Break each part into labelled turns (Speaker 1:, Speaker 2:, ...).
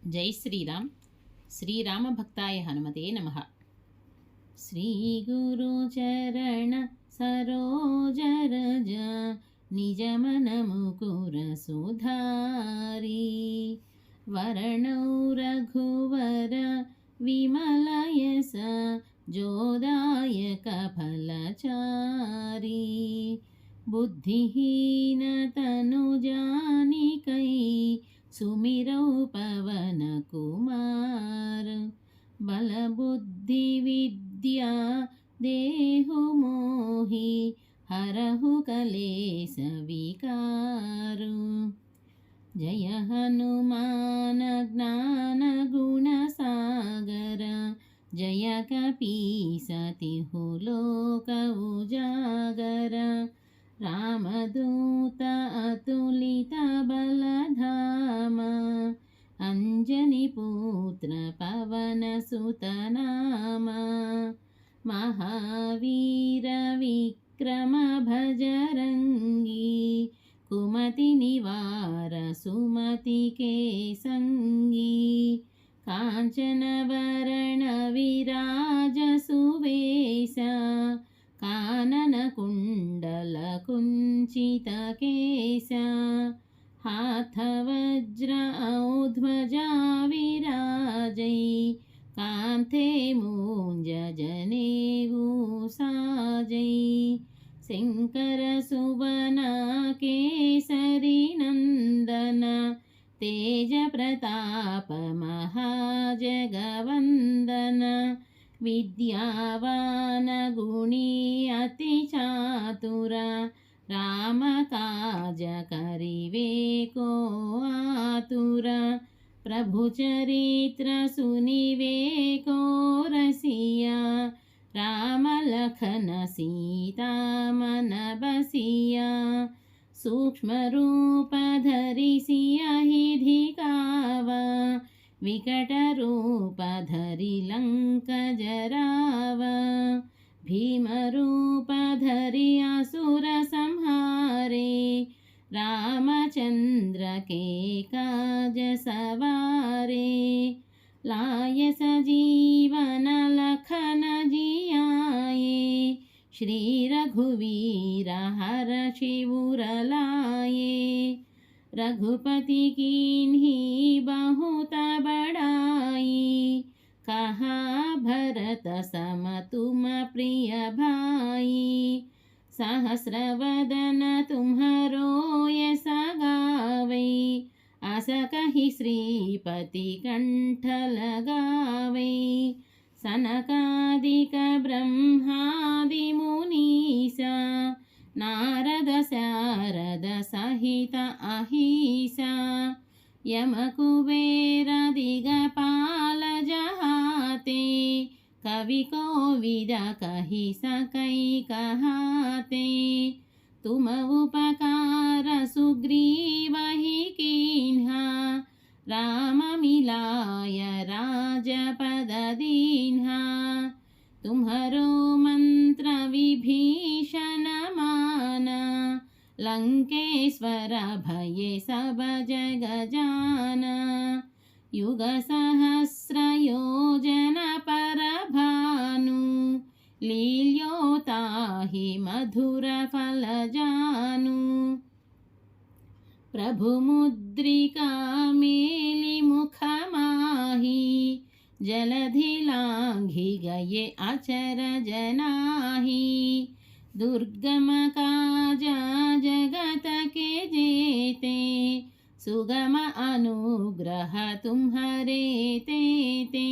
Speaker 1: जय श्रीराम। श्रीराम भक्ताय हनुमते नमः। श्री गुरु चरण सरोज रज निज मन मुकुर सुधारी वर्णौ रघुवर विमल यस जोदायक फलचारी बुद्धिहीन तनु जानिकै सुमिरौ पवन कुमार बल बुद्धि विद्या देहु मोहि हरहु कलेश विकार जय हनुमान ज्ञान गुण सागर जय कपीसतिहु लोक उजागर रामदूत अतुलित बलधाम अंजनी पुत्र पवन सुत नाम महावीर विक्रम भजरंगी कुमति निवार सुमति के संगी कांचन वरण विराज सुवेश कानन कुंडल कुंचित केश हाथ वज्र औध्वजा विराजै कांथे मूंज जनेऊ साजै शंकर सुवन केसरी नंदन तेज प्रताप महाजगवंदन विद्यावान गुणी अति चातुर राम काज करिवे को आतुर प्रभु चरित्र सुनिवे को रसिया राम लखन सीता मन बसिया सूक्ष्म रूप धरि सियहि धिकावा विकट रूप धरि लंक जरावा भीम रूप धरि असुर संहारे रामचंद्र के काज सवारे लाय सजीवन लखन जियाए श्री रघुवीर हरषि उर लाए रघुपति कीन्ही बहुत बड़ाई कहा भरत सम तुम प्रिय भाई सहस्रवदन तुम्हरो यस गावै आस कहि श्रीपति कंठ लगावै सनकादिक ब्रह्मादि मुनीसा नारद शारद सहित अहिसा यम कुबेर दिगपाल जहाते कवि कोविद कहि सकै कहाते तुम उपकार सुग्रीवहि कीन्हा राम मिलाय राजपद दीन्हा तुम्हरो मंत्र विभीषण माना लंकेश्वर भये सब जग जाना युग सहस्र योजन पर भानु लील्योताहि मधुर फल जानु प्रभु मुद्रिका मेलि मुख माही जलधि लांघि गए अचर जनाही दुर्गम काज जगत के जेते सुगम अनुग्रह तुम्हारे तेते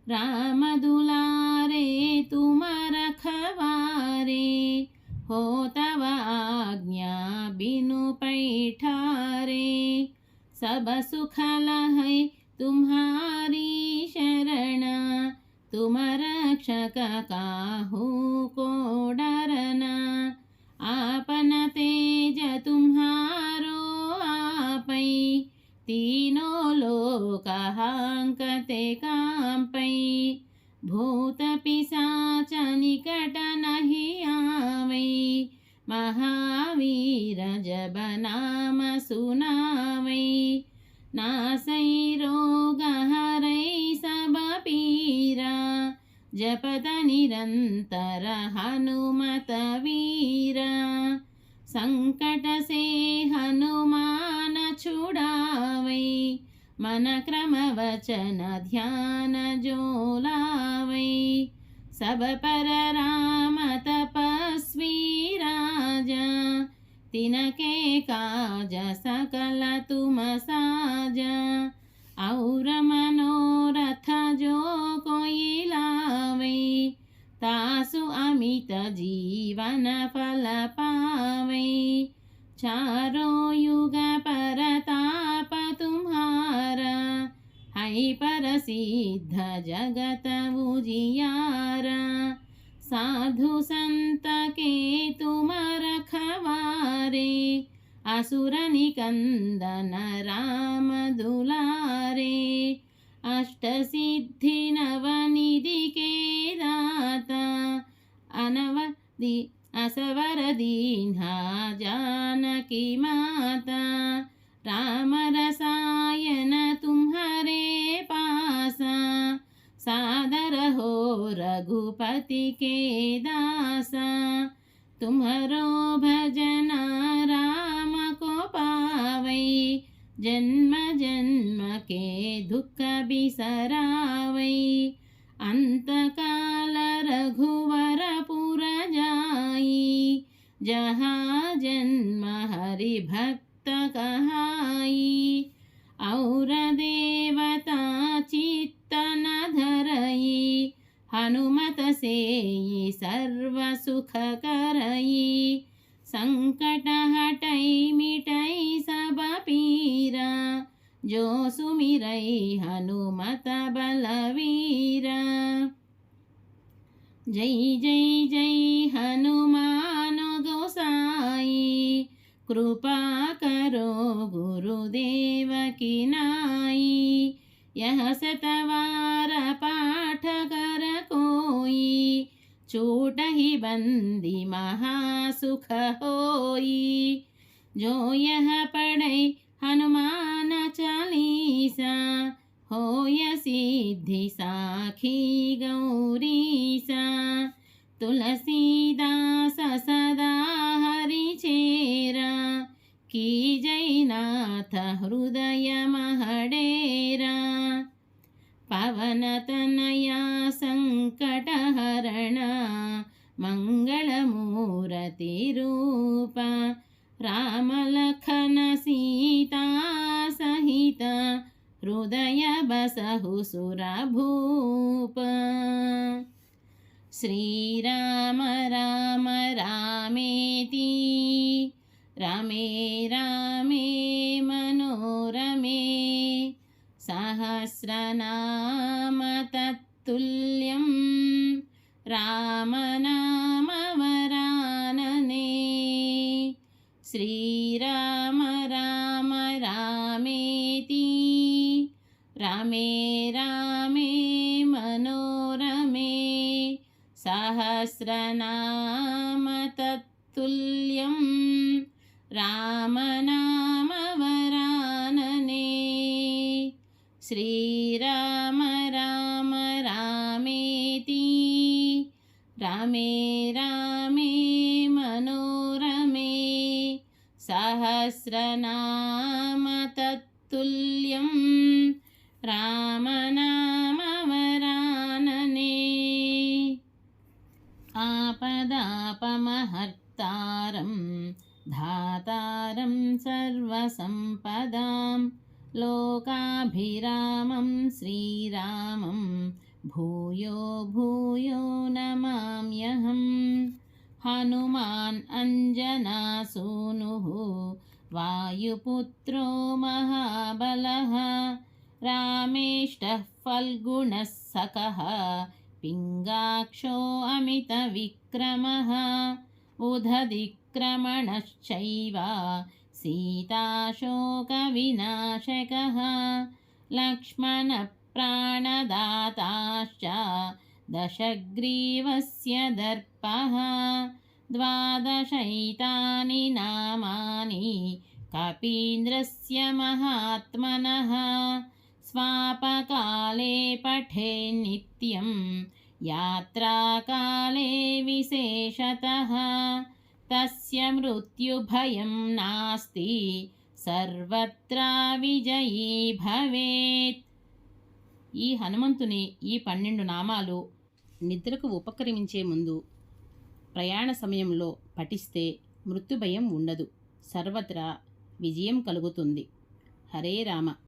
Speaker 1: राम दुलारे तुम रखवारे हो तव आज्ञा बिनु पैठारे सब सुख लहै तुम्हारी शरण तुम रक्षक काहू को डरना आपन तेज तुम्हारो आपै तीनों लोक हांकते कांपै भूत पिशाच निकट नहीं आवै महावीर जब नाम सुनावै नासैरोगहरै सब पीरा जपत निरंतर हनुमत वीरा संकट से हनुमान छुड़ावै मन क्रम वचन ध्यान जो लावै सब पर राम तपस्वी राजा तिनके काज सकल तुम साजा और मनोरथ जो कोई लावे तासु अमित जीवन फल पावे चारों युग परताप तुम्हारा है प्रसिद्ध जगत उजियारा साधु संत के तुम रखवारे असुर निकंदन राम दुलारे अष्ट सिद्धि नवनिधि के दाता अनवधि असवर दीन्हा जानकी माता राम रसायन तुम्हारे पासा सादर हो रघुपति के दासा तुम्हारो भजन राम को पावै जन्म जन्म के दुख बिसरावै अंत काल रघुवर पुर जाई जहाँ जन्म हरि भक्त कहाई और देवता चित्त न धरई हनुमत से सर्व सुख करई संकट हटई मिटई सब पीरा जो सुमिरई हनुमत बलवीरा जय जय जय हनुमान गोसाई कृपा करो गुरुदेव की नाई यह सतवार पाठ कर कोई छूट ही बंदी महासुख होई जो यह पढ़े हनुमान चालीसा होय सिद्धि साखी गौरीसा तुलसीदास सदा हरि चेरा की जयनाथ हृदय महडेरा पवन तनया संकट हरण मंगलमूर्ति रूप राम लखन सीता सहित हृदय बसहु सुरभूप श्रीराम राम रामेति रामे रामे मनोरमे सहस्रनाम तत्तुल्यं रामनाम वरानने श्रीराम राम रामेति रामे रामे मनोरमे सहस्रनाम तत्तुल्यं रामनाम वरानने श्रीराम राम रामेति रामे रामे मनोरमे सहस्रनाम तत्तुल्यं रामनाम वरानने आपदापमहर्तारं धातारं सर्वसम्पदां लोकाभिरामं श्रीरामं भूयो भूयो नमाम्यहम् हनुमान् अञ्जनासूनुः वायुपुत्रो महाबलः रामेष्टः फल्गुणः सकः पिङ्गाक्षो अमितविक्रमः उदधिक्रमणश्चैव सीताशोकविनाशकः लक्ष्मणप्राणदाताश्च दशग्रीवस्य दर्पः द्वादशैतानि नामानि కపీంద్రస్య మహాత్మనః స్వాపకాలే పఠేన్నిత్యం యాత్రాకాలే విశేషతః తస్య మృత్యుభయం నాస్తి సర్వత్రా విజయీ భవేత్. ఈ హనుమంతుని ఈ 12 నామాలు నిద్రకు ఉపక్రమించే ముందు ప్రయాణ సమయంలో పఠిస్తే మృత్యుభయం ఉండదు, సర్వత్రా విజయం కలుగుతుంది. హరే రామ.